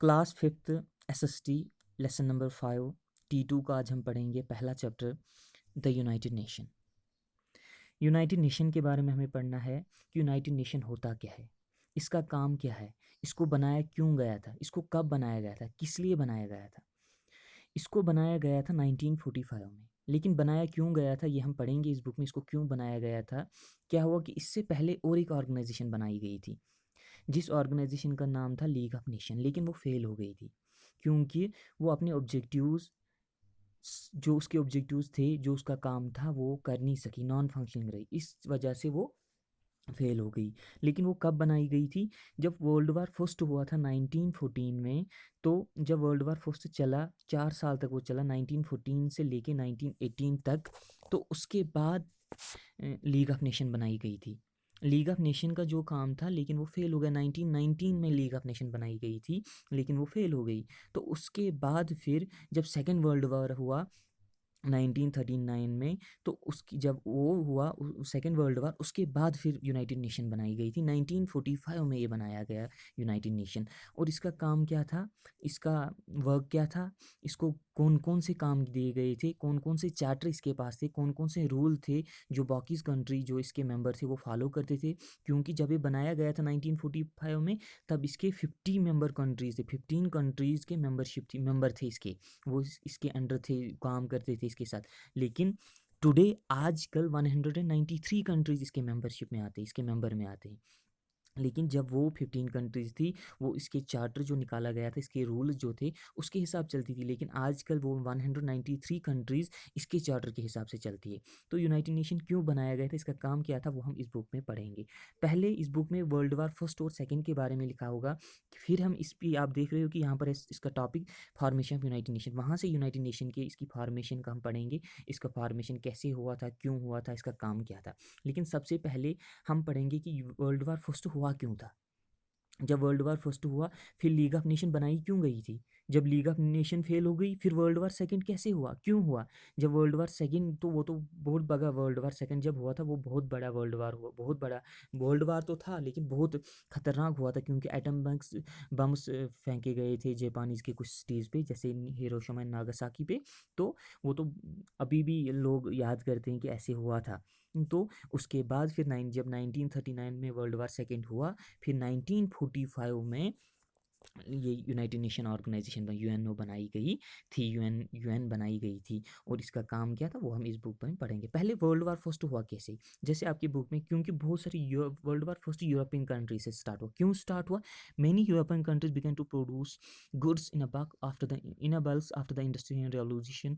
Class fifth SST lesson number 5 T2 का आज हम पढ़ेंगे पहला chapter the United nation. United nation के बारे में हमें पढ़ना है कि यूनाइटेड नेशन होता क्या है, इसका काम क्या है, इसको बनाया क्यों गया था, इसको कब बनाया गया था, किस लिए बनाया गया था। इसको बनाया गया था 1945 में, लेकिन बनाया क्यों गया था ये हम पढ़ेंगे इस बुक में। इसको क्यों बनाया गया था, क्या हुआ कि इससे पहले और एक ऑर्गेनाइजेशन बनाई गई थी जिस ऑर्गेनाइजेशन का नाम था लीग ऑफ नेशन, लेकिन वो फेल हो गई थी क्योंकि वो अपने ऑब्जेक्टिव्स, जो उसके ऑब्जेक्टिव्स थे, जो उसका काम था, वो कर नहीं सकी, नॉन फंक्शनिंग रही, इस वजह से वो फेल हो गई। लेकिन वो कब बनाई गई थी, जब वर्ल्ड वार फर्स्ट हुआ था 1914 में। तो जब वर्ल्ड वार फर्स्ट चला 4 साल तक वो चला, 1914 से लेके 1918 तक। तो उसके बाद लीग ऑफ नेशन बनाई गई थी। लीग ऑफ नेशन का जो काम था, लेकिन वो फेल हो गया। 1919 में लीग ऑफ नेशन बनाई गई थी, लेकिन वो फेल हो गई। तो उसके बाद फिर जब सेकेंड वर्ल्ड वार हुआ 1939 में, तो उसकी जब वो हुआ सेकेंड वर्ल्ड वार, उसके बाद फिर यूनाइटेड नेशन बनाई गई थी। 1945 में ये बनाया गया यूनाइटेड नेशन। और इसका काम क्या था, इसका वर्क क्या था, इसको कौन कौन से काम दिए गए थे, कौन कौन से चार्टर इसके पास थे, कौन कौन से रूल थे जो बाकी कंट्री जो इसके मेंबर थे वो फॉलो करते थे। क्योंकि जब ये बनाया गया था 1945 में, तब इसके 50 मेंबर कंट्रीज थे, 15 कंट्रीज़ के मेंबरशिप थी, मेंबर थे इसके, वो इसके अंडर थे, काम करते थे इसके साथ। लेकिन टुडे आजकल 193 कंट्रीज इसके मेंबरशिप में आते हैं, इसके मेंबर में आते हैं। लेकिन जब वो 15 कंट्रीज़ थी, वो इसके चार्टर जो निकाला गया था, इसके रूल्स जो थे उसके हिसाब चलती थी। लेकिन आजकल वो 193 कंट्रीज़ इसके चार्टर के हिसाब से चलती है। तो यूनाइटेड नेशन क्यों बनाया गया था, इसका काम क्या था, वो हम इस बुक में पढ़ेंगे। पहले इस बुक में वर्ल्ड वार फर्स्ट और सेकेंड के बारे में लिखा होगा। फिर हम इस पर, आप देख रहे हो कि यहाँ पर इसका topic formation of United nation, वहाँ से यूनाइटेड नेशन के इसकी फॉर्मेशन का हम पढ़ेंगे। इसका फॉर्मेशन कैसे हुआ था, क्यों हुआ था, इसका काम क्या था। लेकिन सबसे पहले हम पढ़ेंगे कि वर्ल्ड वार फर्स्ट हुआ क्यों था। जब वर्ल्ड वार फर्स्ट हुआ, फिर लीग ऑफ नेशन बनाई क्यों गई थी। जब लीग ऑफ नेशन फेल हो गई, फिर वर्ल्ड वार सेकंड कैसे हुआ, क्यों हुआ। जब वर्ल्ड वार सेकंड, तो वो तो बहुत बड़ा, वर्ल्ड वार सेकंड जब हुआ था वो बहुत बड़ा वर्ल्ड वार हुआ, बहुत बड़ा वर्ल्ड वार तो था, लेकिन बहुत खतरनाक हुआ था क्योंकि एटम बम्स फेंके गए थे जापानीज़ के कुछ सिटीज़ पे, जैसे हिरोशिमा एंड नागासाकी पे। तो वो तो अभी भी लोग याद करते हैं कि ऐसे हुआ था। तो उसके बाद फिर जब 1939 में वर्ल्ड वार सेकेंड हुआ, फिर 1945 में ये यूनाइटेड नेशन ऑर्गेनाइजेशन यूएनओ बनाई गई थी, यूएन बनाई गई थी। और इसका काम क्या था वो हम इस बुक में पढ़ेंगे। पहले वर्ल्ड वार फर्स्ट हुआ कैसे, जैसे आपकी बुक में, क्योंकि बहुत सारी world war first European country से स्टार्ट हुआ। क्यों स्टार्ट हुआ, many European countries began to produce goods in a bulk after the industrial revolution.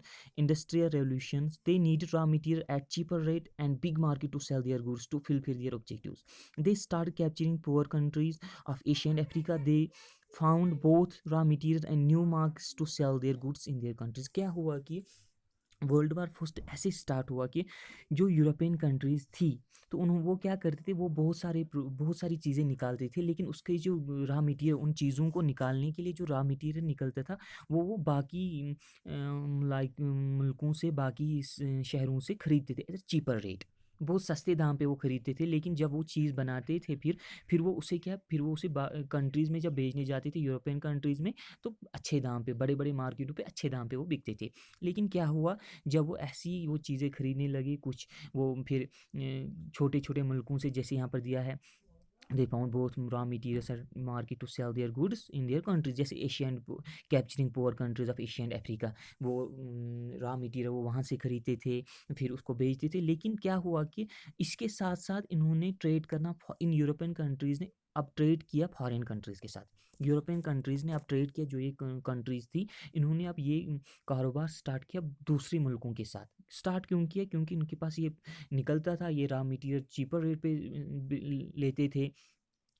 They needed raw material at cheaper rate and big market to sell their goods to fulfill their objectives. They started capturing poor countries of Asia and Africa. They found both raw materials and new markets to sell their goods in their countries. क्या हुआ कि world war first ऐसे start हुआ कि जो European countries थी, तो उन्होंने वो क्या करते थे, वो बहुत सारी चीज़ें निकालते थे, लेकिन उसके जो रॉ मटेरियल, उन चीज़ों को निकालने के लिए जो रॉ मटेरियल निकलता था, वो बाकी लाइक मुल्कों से, बाकी शहरों से ख़रीदते थे एट चीपर रेट, बहुत सस्ते दाम पे वो ख़रीदते थे। लेकिन जब वो चीज़ बनाते थे, फिर वो उसे क्या, फिर वो उसे कंट्रीज़ में जब बेचने जाते थे, यूरोपियन कंट्रीज़ में, तो अच्छे दाम पे, बड़े बड़े मार्केटों पे अच्छे दाम पे वो बिकते थे। लेकिन क्या हुआ, जब वो ऐसी वो चीज़ें खरीदने लगे, कुछ वो फिर छोटे छोटे मुल्कों से, जैसे यहाँ पर दिया है, they found both raw materials and market to sell their goods in their countries, जैसे Asian, capturing poor countries of Asia and Africa. वो रॉ मटेरियल वो वहाँ से खरीदते थे, फिर उसको बेचते थे। लेकिन क्या हुआ कि इसके साथ साथ इन्होंने ट्रेड करना, इन यूरोपियन कंट्रीज़ ने अब ट्रेड किया फॉरेन कंट्रीज़ के साथ। यूरोपियन कंट्रीज़ ने अब ट्रेड किया, जो ये कंट्रीज़ थी, इन्होंने अब ये कारोबार स्टार्ट किया दूसरे मुल्कों के साथ। स्टार्ट क्यों किया, क्योंकि इनके पास ये निकलता था, ये रॉ मटेरियल चीपर रेट पे लेते थे,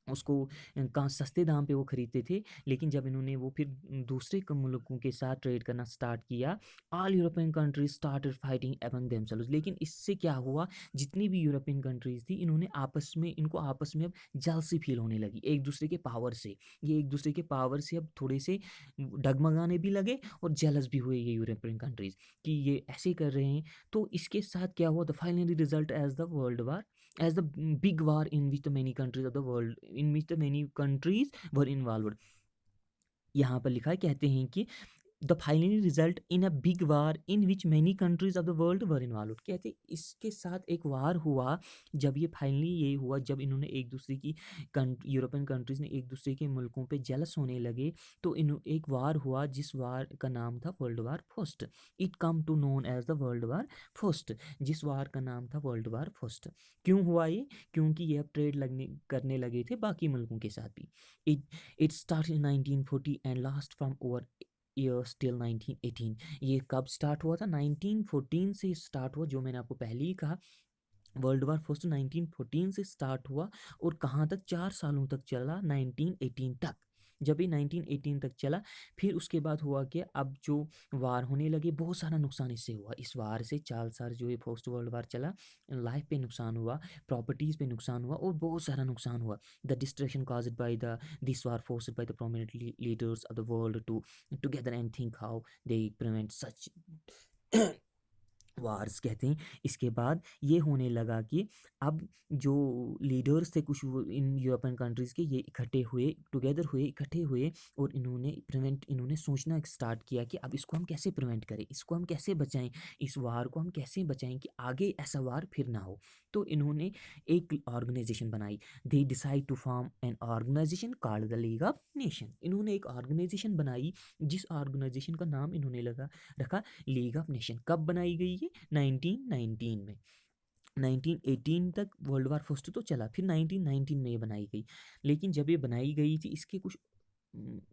उसको कहाँ सस्ते दाम पे वो ख़रीदते थे। लेकिन जब इन्होंने वो फिर दूसरे मुल्कों के साथ ट्रेड करना स्टार्ट किया, all European countries started fighting among themselves. लेकिन इससे क्या हुआ, जितनी भी यूरोपियन कंट्रीज़ थी, इनको आपस में अब जलसी फील होने लगी एक दूसरे के पावर से। ये एक दूसरे के पावर से अब थोड़े से डगमगाने भी लगे और जेलस भी हुए ये यूरोपियन कंट्रीज़ कि ये ऐसे कर रहे हैं। तो इसके साथ क्या हुआ, the finally result as the world war, as the big war in which the many countries of the world, in which the many countries were involved. यहाँ पर लिखा है, कहते हैं कि the finally result in a big war in which many countries of the world were involve. कहते इसके साथ एक वार हुआ, जब ये फाइनली ये हुआ, जब इन्होंने एक दूसरे की यूरोपियन कंट्रीज ने एक दूसरे के मुल्कों पे जेलस होने लगे, तो इन एक वार हुआ जिस वार का नाम था world war first. It come to known as the world war first, जिस वार का नाम था वर्ल्ड वार फर्स्ट। क्यों हुआ ये? क्योंकि ये अब ट्रेड लगने करने लगे थे बाकी मुल्कों के साथ भी। It it start in 1940 and last from over years till 1918। ये कब स्टार्ट हुआ था? 1914 से स्टार्ट हुआ, जो मैंने आपको पहले ही कहा। वर्ल्ड वार फर्स्ट 1914 से स्टार्ट हुआ और कहाँ तक? 4 सालों तक चला, 1918 तक। जब ये 1918 तक चला, फिर उसके बाद हुआ कि अब जो वार होने लगे, बहुत सारा नुकसान इससे हुआ। इस वार से 4 साल जो ये फर्स्ट वर्ल्ड वार चला, लाइफ पे नुकसान हुआ, प्रॉपर्टीज़ पे नुकसान हुआ और बहुत सारा नुकसान हुआ। The destruction caused by the this war forced by the prominent leaders of the world to together and think how they prevent such wars कहते हैं। इसके बाद ये होने लगा कि अब जो लीडर्स थे कुछ इन यूरोपियन कंट्रीज़ के, ये इकट्ठे हुए, टुगेदर हुए, इकट्ठे हुए और इन्होंने सोचना स्टार्ट किया कि अब इसको हम कैसे प्रिवेंट करें, इसको हम कैसे बचाएं, इस वार को हम कैसे बचाएं कि आगे ऐसा वार फिर ना हो। तो इन्होंने एक ऑर्गेनाइजेशन बनाई। They decide to form an organisation called the League of Nation. इन्होंने एक ऑर्गेनाइजेशन बनाई, जिस ऑर्गेनाइजेशन का नाम इन्होंने रखा लीग ऑफ नेशन। कब बनाई गई है? 1919 में। 1918 तक वर्ल्ड वार फर्स्ट तो चला, फिर 1919 में ये बनाई गई। लेकिन जब ये बनाई गई थी,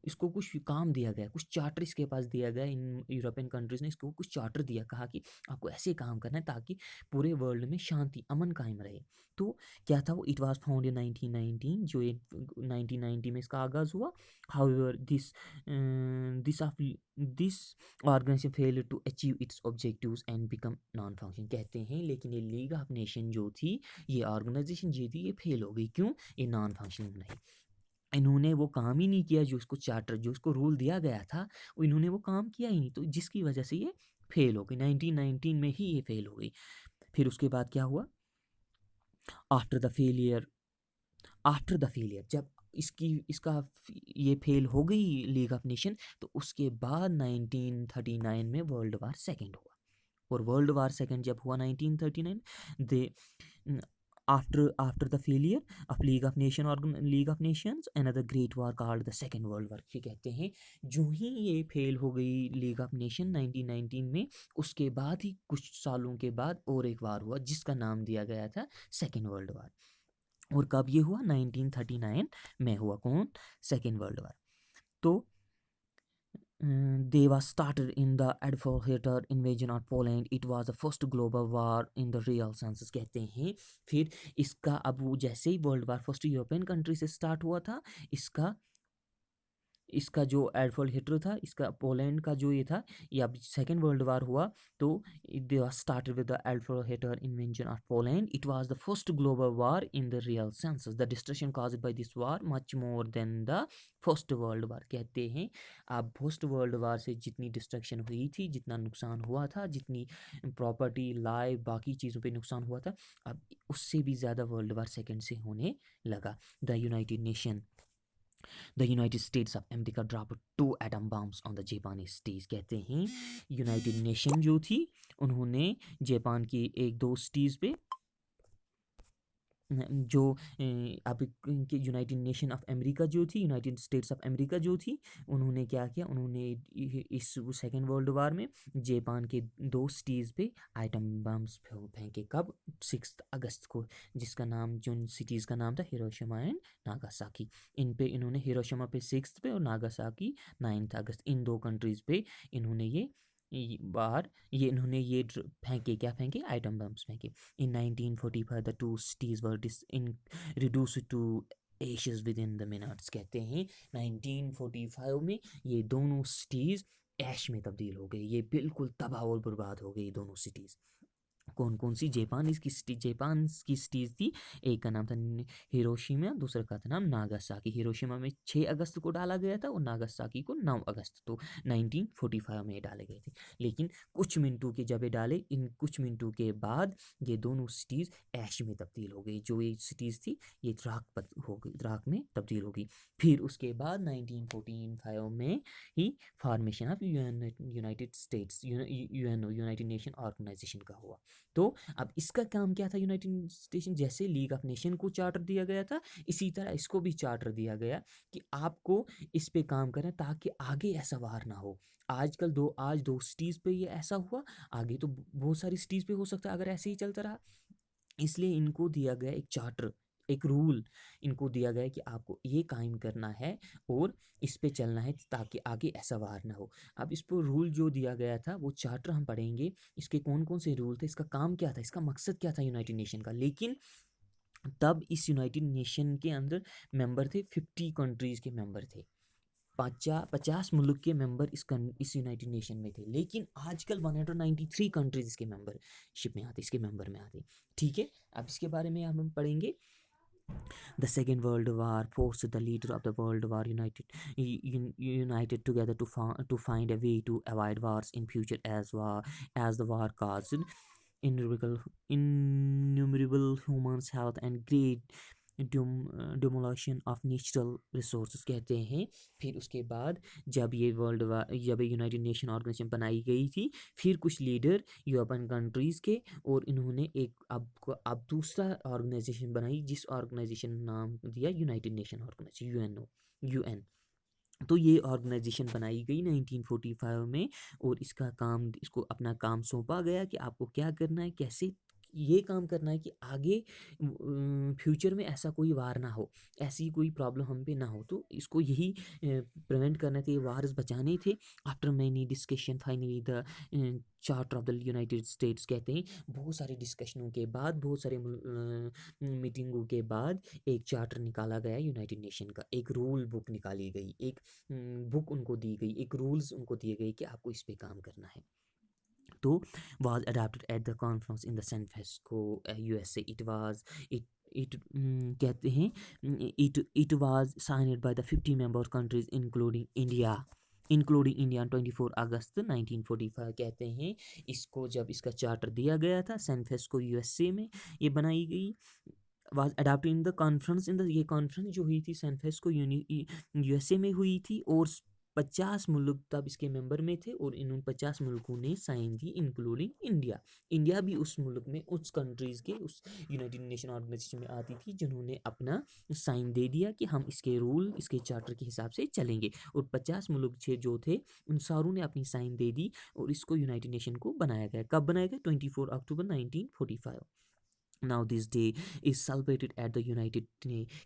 इसको कुछ काम दिया गया, कुछ चार्टर इसके पास दिया गया। इन यूरोपियन कंट्रीज़ ने इसको कुछ चार्टर दिया, कहा कि आपको ऐसे काम करना है ताकि पूरे वर्ल्ड में शांति, अमन कायम रहे। तो क्या था वो? इट वाज फाउंड इन 1919, जो ये 1990 में इसका आगाज़ हुआ। However this organisation fail to achieve its objectives and become non function. कहते हैं लेकिन ये लीग ऑफ नेशन जो थी, ये ऑर्गेनाइजेशन जो थी, ये फेल हो गई। क्यों? ये नॉन फंक्शनिंग रही। इन्होंने वो काम ही नहीं किया जो उसको चार्टर, जो उसको रूल दिया गया था, इन्होंने वो काम किया ही नहीं, तो जिसकी वजह से ये फेल हो गई। 1919 में ही ये फेल हो गई। फिर उसके बाद क्या हुआ? आफ्टर द फेलियर जब ये फेल हो गई लीग ऑफ नेशन, तो उसके बाद 1939 में वर्ल्ड वार सेकेंड हुआ। और वर्ल्ड वार सेकेंड जब हुआ 1939, दे after the failure of League of Nations, another great war called the Second World War। ये कहते हैं जो ही ये फेल हो गई लीग ऑफ नेशन 1919 में, उसके बाद ही कुछ सालों के बाद और एक वार हुआ जिसका नाम दिया गया था सेकेंड वर्ल्ड वार। और कब ये हुआ? 1939 में हुआ। कौन? Second world war. तो they was started in the Adolf Hitler invasion of Poland. It was the first global war in the real sense। कहते हैं फिर इसका अब वो जैसे ही world war first European country से स्टार्ट हुआ था, इसका जो एडोल्फ हिटलर था, इसका पोलैंड का जो ये था, ये अब सेकेंड वर्ल्ड वार हुआ। तो they was started with the Adolf Hitler invention of Poland. It was the first global war in the real sense. The destruction caused by this war much more than the first world war. कहते हैं अब first world war से जितनी destruction हुई थी, जितना नुकसान हुआ था, जितनी प्रॉपर्टी, लाइफ, बाकी चीज़ों पे नुकसान हुआ था, अब उससे भी ज़्यादा वर्ल्ड वार सेकेंड से होने लगा। The United States of America dropped 2 atom bombs on the Japanese cities। कहते हैं यूनाइटेड नेशन जो थी, उन्होंने जापान की एक दो सिटीज़ पे जो अब यूनाइटेड नेशन ऑफ अमेरिका जो थी, यूनाइटेड स्टेट्स ऑफ अमेरिका जो थी, उन्होंने क्या किया? उन्होंने इस सेकेंड वर्ल्ड वार में जापान के दो सिटीज़ पे आइटम बम्स फेंके। कब? 6 अगस्त को, जिसका नाम, जो सिटीज़ का नाम था हिरोशिमा एंड नागासाकी। इन पे इन्होंने हिरोशिमा पे 6 पे और नागासाकी 9 अगस्त, इन दो कंट्रीज़ पे इन्होंने इन्होंने ये फेंके। क्या फेंके? आइटम बम्स फेंके। In 1945 the two cities were reduced to ashes within the minutes। कहते हैं 1945 में ये दोनों सिटीज़ ऐश में तब्दील हो गई। ये बिल्कुल तबाह और बर्बाद हो गई दोनों सिटीज़। कौन कौन सी? जापान की सिटीज़ थी। एक का नाम था हिरोशिमा, दूसरा का था नाम नागासाकी। हिरोशिमा में 6 अगस्त को डाला गया था और नागासाकी को 9 अगस्त, तो 1945 में ये डाले गए थे। लेकिन कुछ मिनटों के जब ये डाले, इन कुछ मिनटों के बाद ये दोनों सिटीज़ ऐश में तब्दील हो गई। जो ये सिटीज़ थी ये राख में तब्दील हो गई। फिर उसके बाद 1945 में ही formation of United States, UNO, United Nation Organization का हुआ। तो अब इसका काम क्या था? यूनाइटेड स्टेशन, जैसे लीग ऑफ नेशन को चार्टर दिया गया था, इसी तरह इसको भी चार्टर दिया गया कि आपको इस पे काम करें ताकि आगे ऐसा वार ना हो। आज दो सिटीज़ पे ये ऐसा हुआ, आगे तो बहुत सारी सिटीज़ पे हो सकता है अगर ऐसे ही चलता रहा। इसलिए इनको दिया गया एक चार्टर, एक रूल इनको दिया गया कि आपको ये कायम करना है और इस पे चलना है ताकि आगे ऐसा वार ना हो। अब इस पर रूल जो दिया गया था वो चार्टर हम पढ़ेंगे, इसके कौन कौन से रूल थे, इसका काम क्या था, इसका मकसद क्या था यूनाइटेड नेशन का। लेकिन तब इस यूनाइटेड नेशन के अंदर मेंबर थे, 50 कंट्रीज़ के मेंबर थे, 50 मुल्क के मेंबर इस यूनाइटेड नेशन में थे। लेकिन आजकल 193 कंट्रीज इसके मेंबरशिप में आते, इसके मेंबर में आते। ठीक है, अब इसके बारे में हम पढ़ेंगे। The second world war forced the leader of the world war united together to find a way to avoid wars in future, as the war caused innumerable human health and great demolition of natural resources, कहते हैं। फिर उसके बाद जब ये United Nation organisation बनाई गई थी, फिर कुछ लीडर यूरोपियन कंट्रीज़ के, और इन्होंने एक अब दूसरा ऑर्गेनाइजेशन बनाई, जिस ऑर्गेनाइजेशन नाम दिया United Nation organisation, UNO, UN. तो ये ऑर्गेनाइजेशन बनाई गई 1945 में, और इसको अपना काम सौंपा गया कि आपको क्या करना है, कैसे ये काम करना है कि आगे फ्यूचर में ऐसा कोई वार ना हो, ऐसी कोई प्रॉब्लम हम पे ना हो। तो इसको यही प्रिवेंट करना थे, वार्स बचाने थे। After many discussion finally the charter of the United states, कहते हैं बहुत सारे डिस्कशनों के बाद, बहुत सारे मीटिंगों के बाद एक चार्टर निकाला गया यूनाइटेड नेशन का, एक रूल बुक निकाली गई, एक बुक उनको दी गई, एक रूल्स उनको दिए गए कि आपको इस पे काम करना है। तो was adapted at the conference in the San Francisco, USA. कहते हैं it was signed by the 50 member countries including India on 24 अगस्त 1945। कहते हैं इसको जब इसका चार्टर दिया गया था सैन फ्रांसिस्को यूएसए में ये बनाई गई, was adopted in the conference, ये कॉन्फ्रेंस जो हुई थी सैन फ्रांसिस्को यूएसए में हुई थी, और 50 मुल्क तब इसके मेंबर में थे, और इन 50 मुल्कों ने साइन दी इंक्लूडिंग इंडिया। इंडिया भी उस मुल्क में, उस कंट्रीज़ के, उस यूनाइटेड नेशन ऑर्गेनाइजेशन में आती थी जिन्होंने अपना साइन दे दिया कि हम इसके रूल, इसके चार्टर के हिसाब से चलेंगे। और 50 मुल्क जो थे उन सारों ने अपनी साइन दे दी, और इसको यूनाइटेड नेशन को बनाया गया। कब बनाया गया? 24 अक्टूबर 1945। Now this day is celebrated at the United,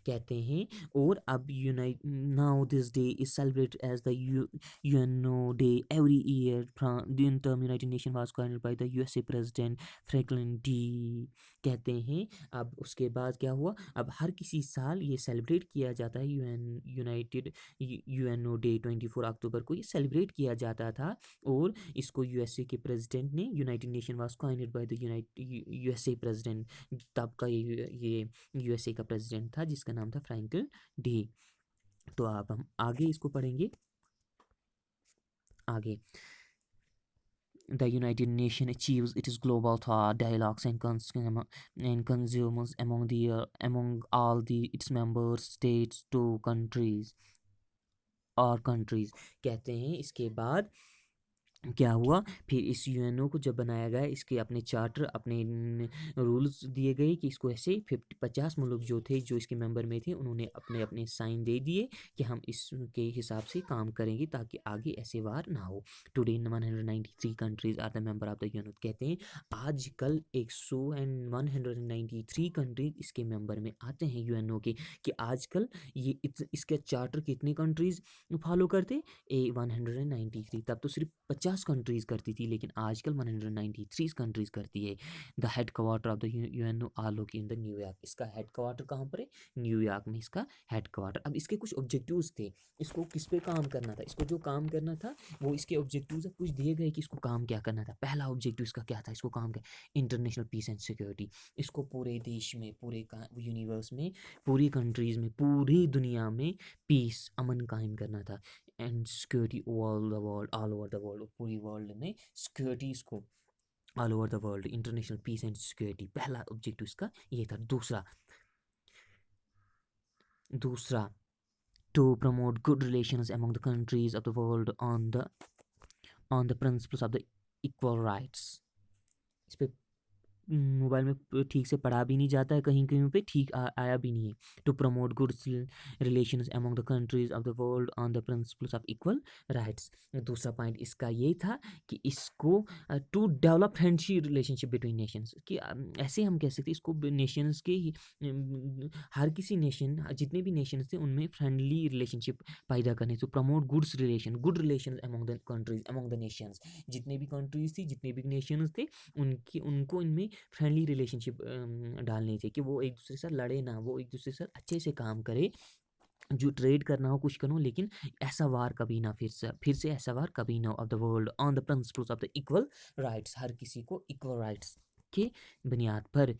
कहते हैं, और अब now this day is celebrated as the UNO day every year from the term United Nation was coined by the USA president Franklin D. कहते हैं अब उसके बाद क्या हुआ, अब हर किसी साल ये सेलिब्रेट किया जाता है, यूएनओ डे 24 अक्टूबर को ये सेलिब्रेट किया जाता था। और इसको यूएसए के प्रेसिडेंट ने, United Nation was coined by the USA president, तब का ये यूएसए का प्रेसिडेंट था जिसका नाम था फ्रैंकलिन डी। तो अब हम आगे इसको पढ़ेंगे। आगे the United Nations achieves its global thought dialogues and consumers among all its member states to countries कहते हैं। इसके बाद क्या हुआ, फिर इस यूएनओ को जब बनाया गया, इसके अपने चार्टर, अपने रूल्स दिए गए कि इसको ऐसे 50 मुल्क जो थे, जो इसके मेंबर में थे, उन्होंने अपने अपने साइन दे दिए कि हम इसके हिसाब से काम करेंगे ताकि आगे ऐसे वार ना हो। Today 193 countries are the member of the UNO, कहते हैं आजकल 193 कंट्रीज इसके मेंबर में आते हैं यूएनओ के, कि आजकल ये इसके चार्टर कितने कंट्रीज फॉलो करते, 193। तब तो सिर्फ 50 150 कंट्रीज़ करती थी, लेकिन आजकल 193 कंट्रीज़ करती है। The head quarter of the UNO are located in the New York. इसका हेड क्वार्टर कहाँ पर है? न्यूयॉर्क में इसका हेड क्वार्टर। अब इसके कुछ ऑब्जेक्टिव्स थे, इसको किस पे काम करना था, इसको जो काम करना था वो इसके ऑब्जेक्टिव्स कुछ दिए गए कि इसको काम क्या करना था। पहला ऑब्जेक्टिव इसका क्या था? इसको काम क्या? International peace and security. इसको पूरे देश में, पूरे यूनिवर्स में, पूरी कंट्रीज़ में, पूरी दुनिया में पीस, अमन कायम करना था। And security all the world, all over the world, पूरी वर्ल्ड में सिक्योरिटी इसको all over the world, international peace and security, पहला ऑब्जेक्टिव इसका ये था। दूसरा to promote good relations among the countries of the world on the principles of the equal rights. इस पे मोबाइल में ठीक से पढ़ा भी नहीं जाता है, कहीं कहीं पे ठीक आया भी नहीं है। To promote good relations among the countries of the world on the principles of equal rights. दूसरा पॉइंट इसका ये था कि इसको to develop friendship relationship between nations, कि ऐसे हम कह सकते हैं इसको नेशंस के ही हर किसी नेशन, जितने भी नेशंस थे उनमें फ्रेंडली रिलेशनशिप पैदा करने। To promote good relation among the countries, among the nations, जितने भी कंट्रीज थी, जितने भी नेशंस थे, उनको इनमें फ्रेंडली रिलेशनशिप डालनी थी, कि वो एक दूसरे से लड़े ना, वो एक दूसरे से अच्छे से काम करे, जो ट्रेड करना हो कुछ करो, लेकिन ऐसा वार कभी ना, फिर से ऐसा वार कभी ना of the world on the principles of the equal rights, हर किसी को इक्वल राइट्स के बुनियाद पर।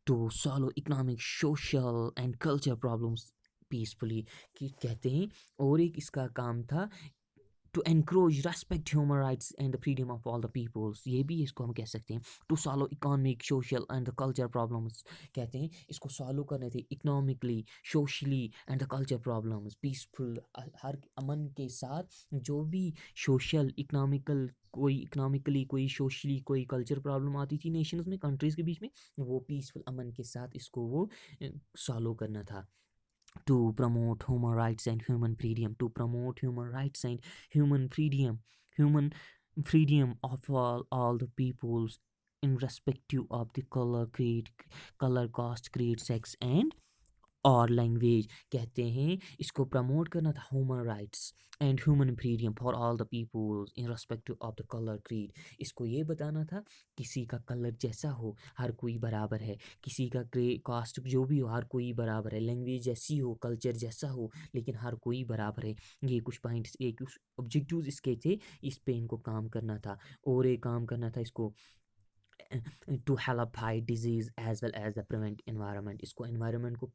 To solve economic, social and culture problems peacefully, कि कहते हैं, और एक इसका काम था to encourage respect human rights and the freedom of all the peoples, ये भी इसको हम कह सकते हैं। To solve economic, social and the culture problems, कहते हैं इसको सॉल्व करने थे economically, socially and the culture problems peaceful, हर अमन के साथ, जो भी सोशल इकोनॉमिकली कोई सोशली कोई कल्चर प्रॉब्लम आती थी नेशंस में, कंट्रीज़ के बीच में, वो पीसफुल अमन के साथ इसको वो सॉल्व करना था। To promote human rights and human freedom, to promote human rights and human freedom of all the peoples, irrespective of the color, caste, creed, sex and और लैंग्वेज, कहते हैं इसको प्रमोट करना था human rights and human freedom for all the peoples in respective of the colour creed. इसको ये बताना था किसी का कलर जैसा हो हर कोई बराबर है, किसी का कास्ट जो भी हो हर कोई बराबर है, लैंग्वेज जैसी हो, कल्चर जैसा हो, लेकिन हर कोई बराबर है। ये कुछ पॉइंट्स, ये कुछ ऑब्जेक्टिव्स इसके थे, इस पे इनको काम करना था। और एक काम करना था इसको to help fight disease as well as the prevent environment, इसको एनवायरनमेंट को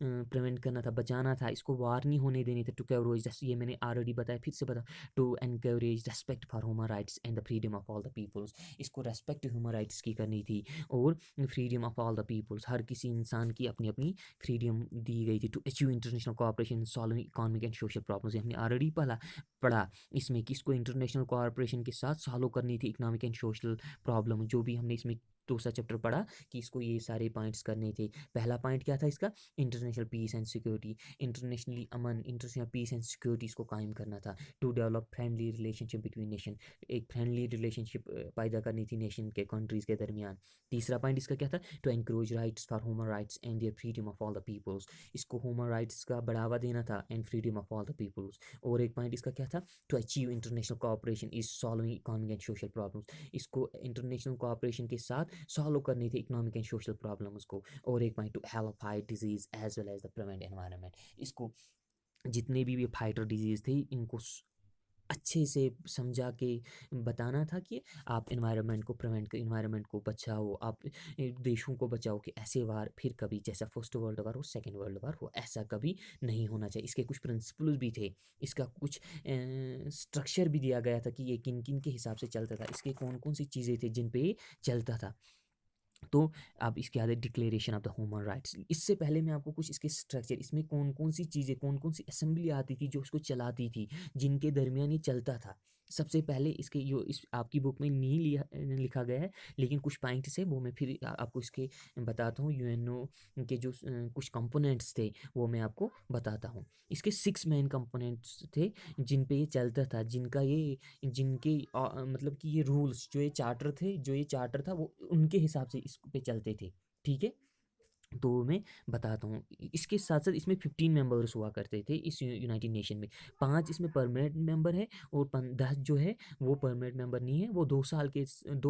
प्रिवेंट करना था, बचाना था, इसको वार नहीं होने देनी थी। टू कवरेज, जैसे ये मैंने ऑलरेडी बताया, फिर से बता, to encourage respect for human rights and the freedom of all the peoples, इसको रेस्पेक्ट ह्यूमन राइट्स की करनी थी और freedom of all the peoples, हर किसी इंसान की अपनी अपनी फ्रीडम दी गई थी। To achieve international cooperation solving economic and social problems, हमने ऑलरेडी पढ़ा इसमें किसको इंटरनेशनल कोऑपरेशन के साथ सॉल्व करनी थी इकोनॉमिक एंड सोशल प्रॉब्लम, जो भी हमने इसमें दूसरा चैप्टर पढ़ा कि इसको ये सारे पॉइंट्स करने थे। पहला पॉइंट क्या था इसका? International peace and security, internationally अमन, इंटरनेशनल पीस एंड सिक्योरिटी इसको कायम करना था। To develop friendly relationship between nation, एक फ्रेंडली रिलेशनशिप पैदा करनी थी नेशन के, कंट्रीज़ के दरमियान। तीसरा पॉइंट इसका क्या था? To encourage rights for human rights and their freedom of all the peoples, इसको ह्यूमन राइट्स का बढ़ावा देना था and freedom of all the peoples. और एक पॉइंट इसका क्या था? To achieve international cooperation is solving economic and social problems, इसको इंटरनेशनल कोऑपरेशन के साथ सॉल्व करनी थी इकोनॉमिक एंड सोशल प्रॉब्लम्स को। और एक point to help fight disease as well as the prevent environment, इसको जितने भी ये फाइटर डिजीज़ थे इनको अच्छे से समझा के बताना था कि आप एनवायरनमेंट को प्रिवेंट कर, एनवायरनमेंट को बचाओ, आप देशों को बचाओ कि ऐसे वार फिर कभी जैसा फर्स्ट वर्ल्ड वार हो, सेकेंड वर्ल्ड वार हो, ऐसा कभी नहीं होना चाहिए। इसके कुछ प्रिंसिपल्स भी थे, इसका कुछ स्ट्रक्चर भी दिया गया था कि ये किन किन के हिसाब से चलता था, इसके कौन कौन सी चीज़ें थी जिन पे चलता था। तो अब इसके आगे declaration of the human rights, इससे पहले मैं आपको कुछ इसके स्ट्रक्चर, इसमें कौन कौन सी चीज़ें, कौन कौन सी असेंबली आती थी जो उसको चलाती थी, जिनके दरमियान ये चलता था। सबसे पहले इसके जो इस आपकी बुक में नहीं लिखा गया है, लेकिन कुछ पॉइंट्स है वो मैं फिर आपको इसके बताता हूँ। यूएनओ के जो कुछ कंपोनेंट्स थे वो मैं आपको बताता हूँ। इसके 6 मेन कंपोनेंट्स थे जिन पे ये चलता था, जिनके मतलब कि ये रूल्स जो ये चार्टर थे, जो ये चार्टर था वो उनके हिसाब से इस पे चलते थे। ठीक है, तो मैं बताता हूँ। इसके साथ साथ इसमें 15 मेंबर्स हुआ करते थे इस यूनाइटेड नेशन में। 5 इसमें परमानेंट मेंबर है और 10 जो है वो परमानेंट मेंबर नहीं है, वो 2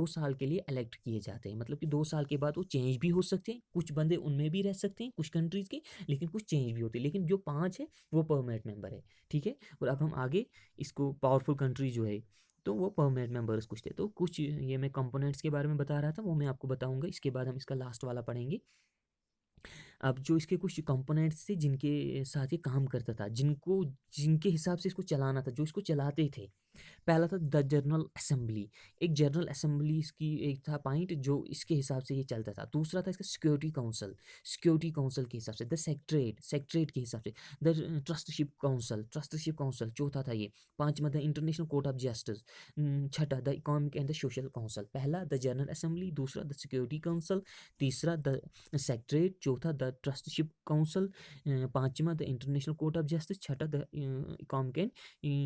साल के लिए इलेक्ट किए जाते हैं। मतलब कि 2 साल के बाद वो चेंज भी हो सकते हैं, कुछ बंदे उनमें भी रह सकते हैं कुछ कंट्रीज़ के, लेकिन कुछ चेंज भी होते हैं, लेकिन जो 5 है वो परमानेंट मेंबर है, ठीक है। और अब हम आगे इसको पावरफुल कंट्री जो है तो वो परमानेंट मेंबर्स कुछ थे। तो कुछ ये मैं कंपोनेंट्स के बारे में बता रहा था, वो मैं आपको बताऊंगा, इसके बाद हम इसका लास्ट वाला पढ़ेंगे। अब जो इसके कुछ कंपोनेंट्स थे जिनके साथ ये काम करता था, जिनके हिसाब से इसको चलाना था, जो इसको चलाते थे। पहला था द जनरल असेंबली। एक जनरल असेंबली इसकी एक था पॉइंट जो इसके हिसाब से ये चलता था। दूसरा था इसका सिक्योरिटी काउंसिल के हिसाब से। द सेक्रेटरीट के हिसाब से। द ट्रस्टशिप काउंसिल चौथा था ये। पांचवा the international court of justice. छठा the economic and the social council. पहला द जनरल असेंबली, दूसरा द सिक्योरिटी काउंसिल, तीसरा द सेक्रेटरीट, चौथा द ट्रस्टशिप काउंसिल, पांचवा the international court of justice, छठा the economic and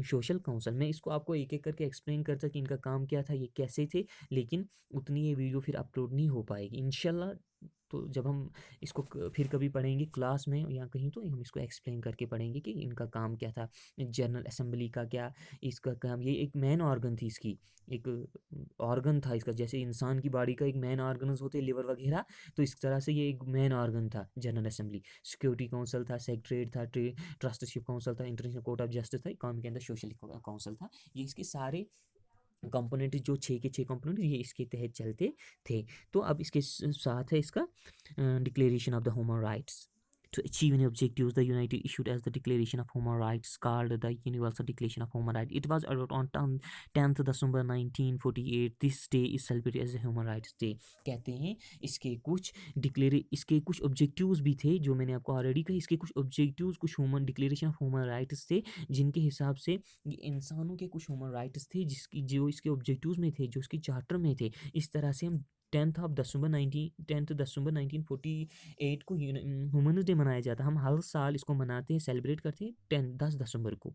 social council. मैं इसको आपको एक एक करके एक्सप्लेन करता कि इनका काम क्या था, ये कैसे थे, लेकिन उतनी ये वीडियो फिर अपलोड नहीं हो पाएगी इंशाल्लाह। तो जब हम इसको फिर कभी पढ़ेंगे क्लास में या कहीं, तो हम इसको एक्सप्लेन करके पढ़ेंगे कि इनका काम क्या था। जनरल असेंबली का क्या, इसका काम, ये एक मेन ऑर्गन थी इसकी, एक ऑर्गन था इसका, जैसे इंसान की बॉडी का एक मेन ऑर्गन्स होते हैं लिवर वगैरह, तो इस तरह से ये एक मेन ऑर्गन था जनरल असेंबली। सिक्योरिटी काउंसिल था, सेक्रेटरीट था, ट्रस्टशिप काउंसिल था, इंटरनेशनल कोर्ट ऑफ जस्टिस था, इकोनॉमिक एंड सोशल काउंसिल था। ये इसके सारे कंपोनेंट, जो 6 के 6 कंपोनेंट, ये इसके तहत चलते थे। तो अब इसके साथ है इसका declaration of the human rights. To achieve any objectives, the United issued as the Declaration of Human Rights, called the Universal Declaration of Human Rights. It was adopted on 10th December 1948. This day is celebrated as the Human Rights Day. कहते हैं इसके कुछ objectives भी थे, जो मैंने आपको already कही। इसके कुछ ऑब्जेक्टिव्स, कुछ human declaration of human rights थे, जिनके हिसाब से ये इंसानों के कुछ ह्यूमन राइट्स थे, जो इसके ऑब्जेक्टिव्स में थे, जो इसके चार्टर में थे। इस तरह से हम 10th December 1948 को ह्यूमन्स डे मनाया जाता है। हम हर साल इसको मनाते हैं, सेलिब्रेट करते हैं 10 दिसंबर को।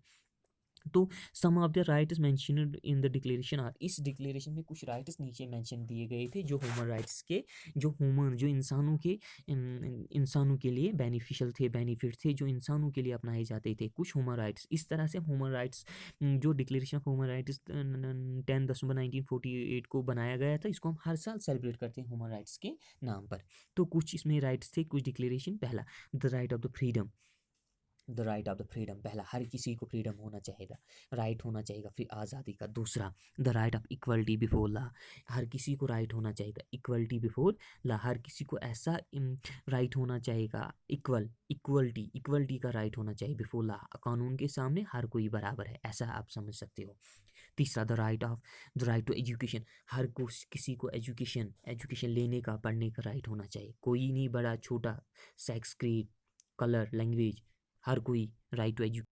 तो some of the rights mentioned in the declaration are, इस डिक्लेरेशन में कुछ राइट्स नीचे मेंशन दिए गए थे, जो ह्यूमन राइट्स के, जो इंसानों के लिए बेनिफिशियल थे, बेनिफिट थे, जो इंसानों के लिए अपनाए जाते थे, कुछ ह्यूमन राइट्स। इस तरह से ह्यूमन राइट्स, जो डिक्लेरेशन ऑफ ह्यूमन राइट्स 10 दिसंबर 1948 को बनाया गया था, इसको हम हर साल सेलिब्रेट करते हैं ह्यूमन राइट्स के नाम पर। तो कुछ इसमें राइट्स थे, कुछ डिक्लेरेशन। पहला the right of the freedom. पहला, हर किसी को फ्रीडम होना चाहिए, राइट होना चाहिए फिर आज़ादी का। दूसरा the right of equality before law, हर किसी को राइट होना चाहिए, इक्वलिटी बिफोर लॉ, हर किसी को ऐसा राइट होना चाहिए, इक्वलिटी का राइट होना चाहिए बिफोर लॉ, कानून के सामने हर कोई बराबर है, ऐसा आप समझ सकते हो। तीसरा द राइट टू एजुकेशन, किसी को एजुकेशन लेने का, पढ़ने का राइट होना चाहिए, कोई नहीं बड़ा छोटा, सेक्स, क्रीड, कलर, लैंग्वेज, हर कोई राइट टू एजुकेशन।